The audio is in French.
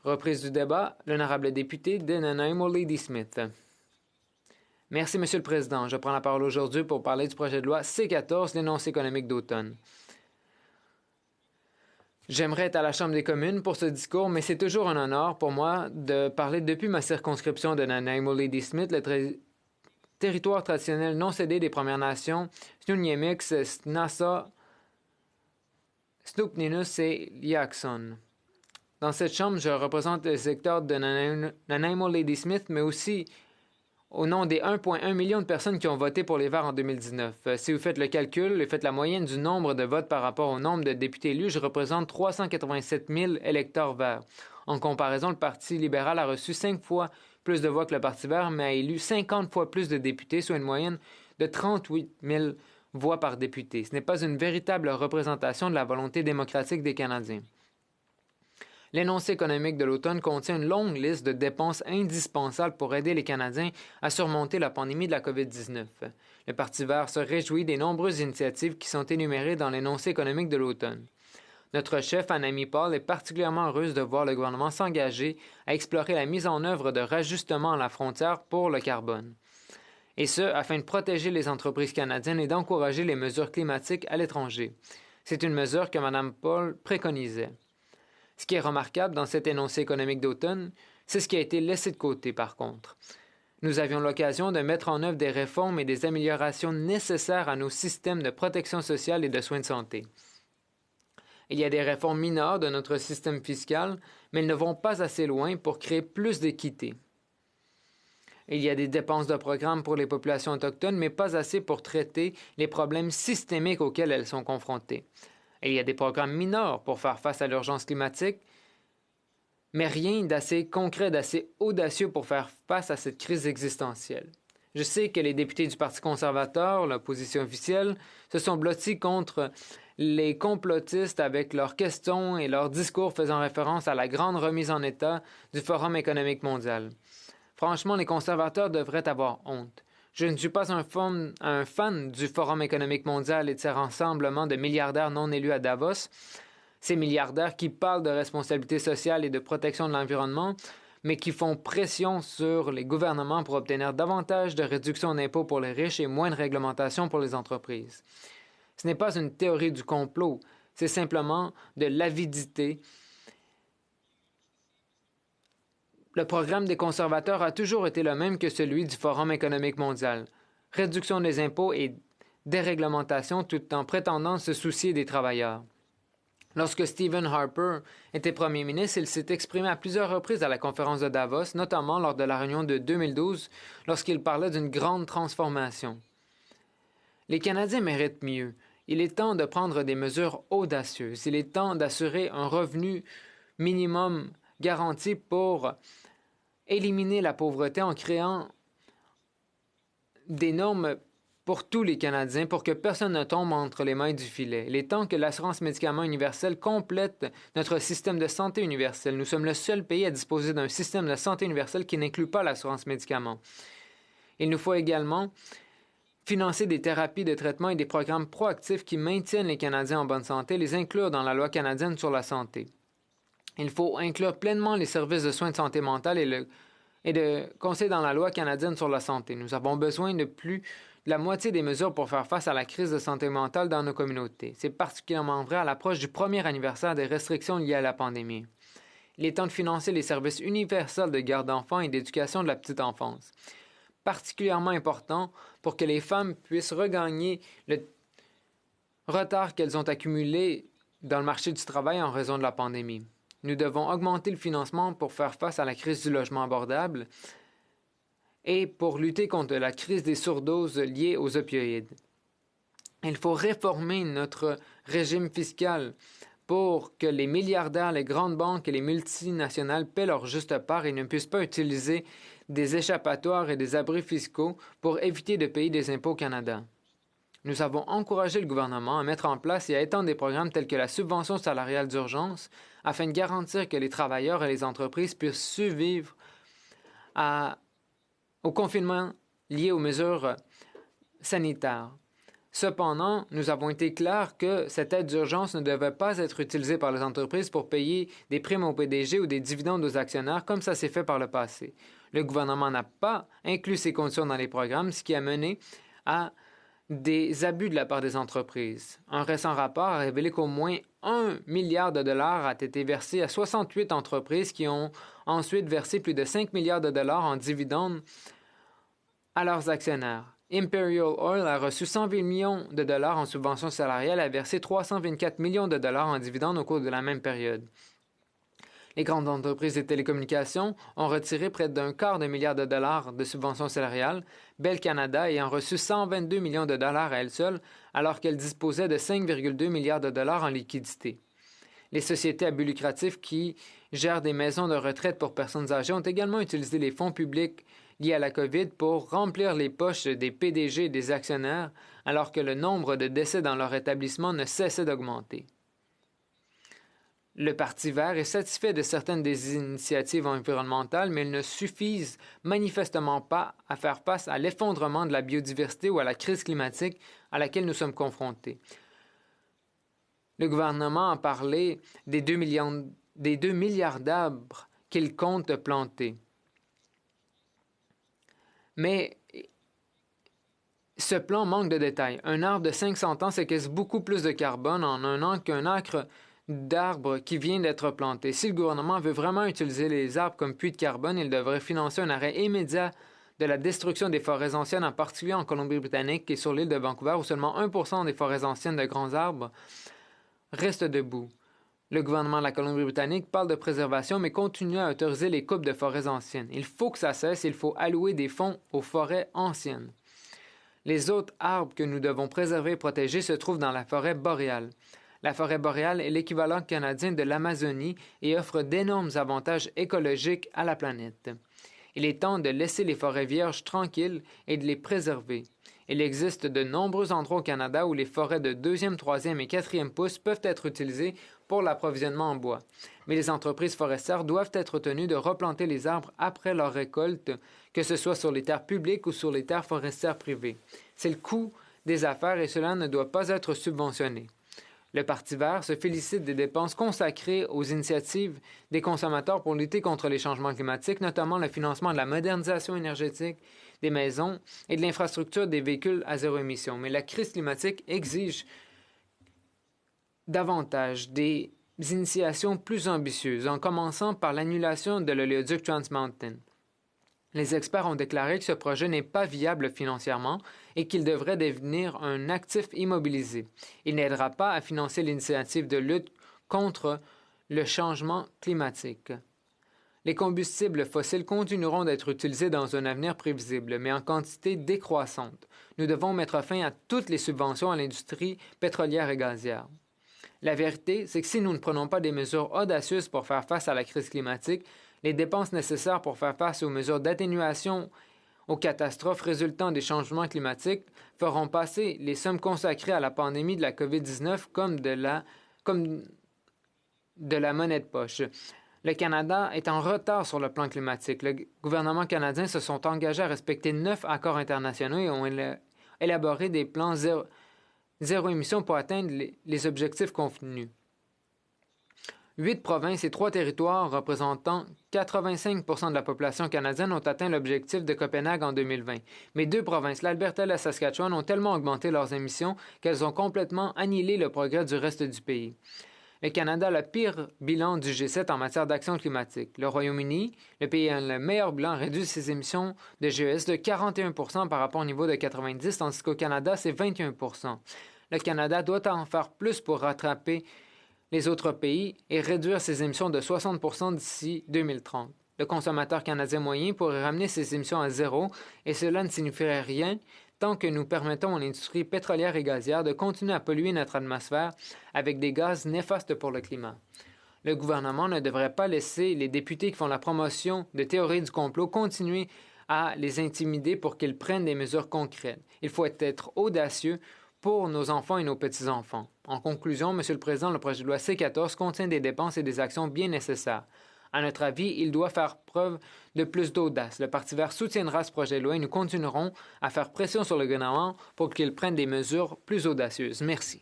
Reprise du débat, l'honorable député de Nanaimo Ladysmith. Merci, Monsieur le Président. Je prends la parole aujourd'hui pour parler du projet de loi C-14, l'énoncé économique d'automne. J'aimerais être à la Chambre des communes pour ce discours, mais c'est toujours un honneur pour moi de parler depuis ma circonscription de Nanaimo Ladysmith, le territoire traditionnel non cédé des Premières Nations, Snounniemix, Snassa, Snoupninus et Liaxon. Dans cette chambre, je représente le secteur de Nanaimo Ladysmith, mais aussi au nom des 1,1 million de personnes qui ont voté pour les Verts en 2019. Si vous faites le calcul et faites la moyenne du nombre de votes par rapport au nombre de députés élus, je représente 387 000 électeurs verts. En comparaison, le Parti libéral a reçu 5 fois plus de voix que le Parti vert, mais a élu 50 fois plus de députés, soit une moyenne de 38 000 voix par député. Ce n'est pas une véritable représentation de la volonté démocratique des Canadiens. L'énoncé économique de l'automne contient une longue liste de dépenses indispensables pour aider les Canadiens à surmonter la pandémie de la COVID-19. Le Parti vert se réjouit des nombreuses initiatives qui sont énumérées dans l'énoncé économique de l'automne. Notre chef, Annamie Paul, est particulièrement heureuse de voir le gouvernement s'engager à explorer la mise en œuvre de rajustements à la frontière pour le carbone. Et ce, afin de protéger les entreprises canadiennes et d'encourager les mesures climatiques à l'étranger. C'est une mesure que Mme Paul préconisait. Ce qui est remarquable dans cet énoncé économique d'automne, c'est ce qui a été laissé de côté par contre. Nous avions l'occasion de mettre en œuvre des réformes et des améliorations nécessaires à nos systèmes de protection sociale et de soins de santé. Il y a des réformes mineures de notre système fiscal, mais elles ne vont pas assez loin pour créer plus d'équité. Il y a des dépenses de programmes pour les populations autochtones, mais pas assez pour traiter les problèmes systémiques auxquels elles sont confrontées. Et il y a des programmes mineurs pour faire face à l'urgence climatique, mais rien d'assez concret, d'assez audacieux pour faire face à cette crise existentielle. Je sais que les députés du Parti conservateur, l'opposition officielle, se sont blottis contre les complotistes avec leurs questions et leurs discours faisant référence à la grande remise en état du Forum économique mondial. Franchement, les conservateurs devraient avoir honte. Je ne suis pas un fan du Forum économique mondial et de ses rassemblements de milliardaires non élus à Davos. Ces milliardaires qui parlent de responsabilité sociale et de protection de l'environnement, mais qui font pression sur les gouvernements pour obtenir davantage de réductions d'impôts pour les riches et moins de réglementation pour les entreprises. Ce n'est pas une théorie du complot, c'est simplement de l'avidité. Le programme des conservateurs a toujours été le même que celui du Forum économique mondial. Réduction des impôts et déréglementation tout en prétendant se soucier des travailleurs. Lorsque Stephen Harper était premier ministre, il s'est exprimé à plusieurs reprises à la conférence de Davos, notamment lors de la réunion de 2012, lorsqu'il parlait d'une grande transformation. Les Canadiens méritent mieux. Il est temps de prendre des mesures audacieuses. Il est temps d'assurer un revenu minimum garanti pour éliminer la pauvreté en créant des normes pour tous les Canadiens pour que personne ne tombe entre les mailles du filet. Il est temps que l'assurance médicaments universelle complète notre système de santé universel. Nous sommes le seul pays à disposer d'un système de santé universel qui n'inclut pas l'assurance médicaments. Il nous faut également financer des thérapies de traitement et des programmes proactifs qui maintiennent les Canadiens en bonne santé, les inclure dans la loi canadienne sur la santé. Il faut inclure pleinement les services de soins de santé mentale et de conseils dans la loi canadienne sur la santé. Nous avons besoin de plus de la moitié des mesures pour faire face à la crise de santé mentale dans nos communautés. C'est particulièrement vrai à l'approche du premier anniversaire des restrictions liées à la pandémie. Il est temps de financer les services universels de garde d'enfants et d'éducation de la petite enfance. Particulièrement important pour que les femmes puissent regagner le retard qu'elles ont accumulé dans le marché du travail en raison de la pandémie. Nous devons augmenter le financement pour faire face à la crise du logement abordable et pour lutter contre la crise des surdoses liées aux opioïdes. Il faut réformer notre régime fiscal pour que les milliardaires, les grandes banques et les multinationales paient leur juste part et ne puissent pas utiliser des échappatoires et des abris fiscaux pour éviter de payer des impôts au Canada. Nous avons encouragé le gouvernement à mettre en place et à étendre des programmes tels que la subvention salariale d'urgence afin de garantir que les travailleurs et les entreprises puissent survivre au confinement lié aux mesures sanitaires. Cependant, nous avons été clairs que cette aide d'urgence ne devait pas être utilisée par les entreprises pour payer des primes au PDG ou des dividendes aux actionnaires comme ça s'est fait par le passé. Le gouvernement n'a pas inclus ces conditions dans les programmes, ce qui a mené à des abus de la part des entreprises. Un récent rapport a révélé qu'au moins 1 milliard de dollars a été versé à 68 entreprises qui ont ensuite versé plus de 5 milliards de dollars en dividendes à leurs actionnaires. Imperial Oil a reçu 120 millions de dollars en subventions salariales et a versé 324 millions de dollars en dividendes au cours de la même période. Les grandes entreprises de télécommunications ont retiré près d'un quart de milliard de dollars de subventions salariales, Bell Canada ayant reçu 122 millions de dollars à elle seule, alors qu'elle disposait de 5,2 milliards de dollars en liquidités. Les sociétés à but lucratif qui gèrent des maisons de retraite pour personnes âgées ont également utilisé les fonds publics liés à la COVID pour remplir les poches des PDG et des actionnaires, alors que le nombre de décès dans leur établissement ne cessait d'augmenter. Le Parti vert est satisfait de certaines des initiatives environnementales, mais elles ne suffisent manifestement pas à faire face à l'effondrement de la biodiversité ou à la crise climatique à laquelle nous sommes confrontés. Le gouvernement a parlé des 2 milliards d'arbres qu'il compte planter. Mais ce plan manque de détails. Un arbre de 500 ans séquestre beaucoup plus de carbone en un an qu'un acre d'arbres qui vient d'être planté. Si le gouvernement veut vraiment utiliser les arbres comme puits de carbone, il devrait financer un arrêt immédiat de la destruction des forêts anciennes, en particulier en Colombie-Britannique et sur l'île de Vancouver, où seulement 1% des forêts anciennes de grands arbres restent debout. Le gouvernement de la Colombie-Britannique parle de préservation, mais continue à autoriser les coupes de forêts anciennes. Il faut que ça cesse, il faut allouer des fonds aux forêts anciennes. Les autres arbres que nous devons préserver et protéger se trouvent dans la forêt boréale. La forêt boréale est l'équivalent canadien de l'Amazonie et offre d'énormes avantages écologiques à la planète. Il est temps de laisser les forêts vierges tranquilles et de les préserver. Il existe de nombreux endroits au Canada où les forêts de 2e, 3e et 4e pouces peuvent être utilisées pour l'approvisionnement en bois. Mais les entreprises forestières doivent être tenues de replanter les arbres après leur récolte, que ce soit sur les terres publiques ou sur les terres forestières privées. C'est le coût des affaires et cela ne doit pas être subventionné. Le Parti vert se félicite des dépenses consacrées aux initiatives des consommateurs pour lutter contre les changements climatiques, notamment le financement de la modernisation énergétique des maisons et de l'infrastructure des véhicules à zéro émission. Mais la crise climatique exige davantage des initiations plus ambitieuses, en commençant par l'annulation de l'oléoduc Trans Mountain. Les experts ont déclaré que ce projet n'est pas viable financièrement et qu'il devrait devenir un actif immobilisé. Il n'aidera pas à financer l'initiative de lutte contre le changement climatique. Les combustibles fossiles continueront d'être utilisés dans un avenir prévisible, mais en quantité décroissante. Nous devons mettre fin à toutes les subventions à l'industrie pétrolière et gazière. La vérité, c'est que si nous ne prenons pas des mesures audacieuses pour faire face à la crise climatique, les dépenses nécessaires pour faire face aux mesures d'atténuation aux catastrophes résultant des changements climatiques feront passer les sommes consacrées à la pandémie de la COVID-19 comme de la monnaie de poche. Le Canada est en retard sur le plan climatique. Le gouvernement canadien se sont engagés à respecter 9 accords internationaux et ont élaboré des plans zéro émission pour atteindre les objectifs convenus. 8 provinces et 3 territoires représentant 85% de la population canadienne ont atteint l'objectif de Copenhague en 2020. Mais 2 provinces, l'Alberta et la Saskatchewan, ont tellement augmenté leurs émissions qu'elles ont complètement annihilé le progrès du reste du pays. Le Canada a le pire bilan du G7 en matière d'action climatique. Le Royaume-Uni, le pays a le meilleur bilan, réduit ses émissions de GES de 41% par rapport au niveau de 90%, tandis qu'au Canada, c'est 21%. Le Canada doit en faire plus pour rattraper les autres pays et réduire ses émissions de 60% d'ici 2030. Le consommateur canadien moyen pourrait ramener ses émissions à zéro et cela ne signifierait rien tant que nous permettons à l'industrie pétrolière et gazière de continuer à polluer notre atmosphère avec des gaz néfastes pour le climat. Le gouvernement ne devrait pas laisser les députés qui font la promotion de théories du complot continuer à les intimider pour qu'ils prennent des mesures concrètes. Il faut être audacieux pour nos enfants et nos petits-enfants. En conclusion, Monsieur le Président, le projet de loi C-14 contient des dépenses et des actions bien nécessaires. À notre avis, il doit faire preuve de plus d'audace. Le Parti vert soutiendra ce projet de loi et nous continuerons à faire pression sur le gouvernement pour qu'il prenne des mesures plus audacieuses. Merci.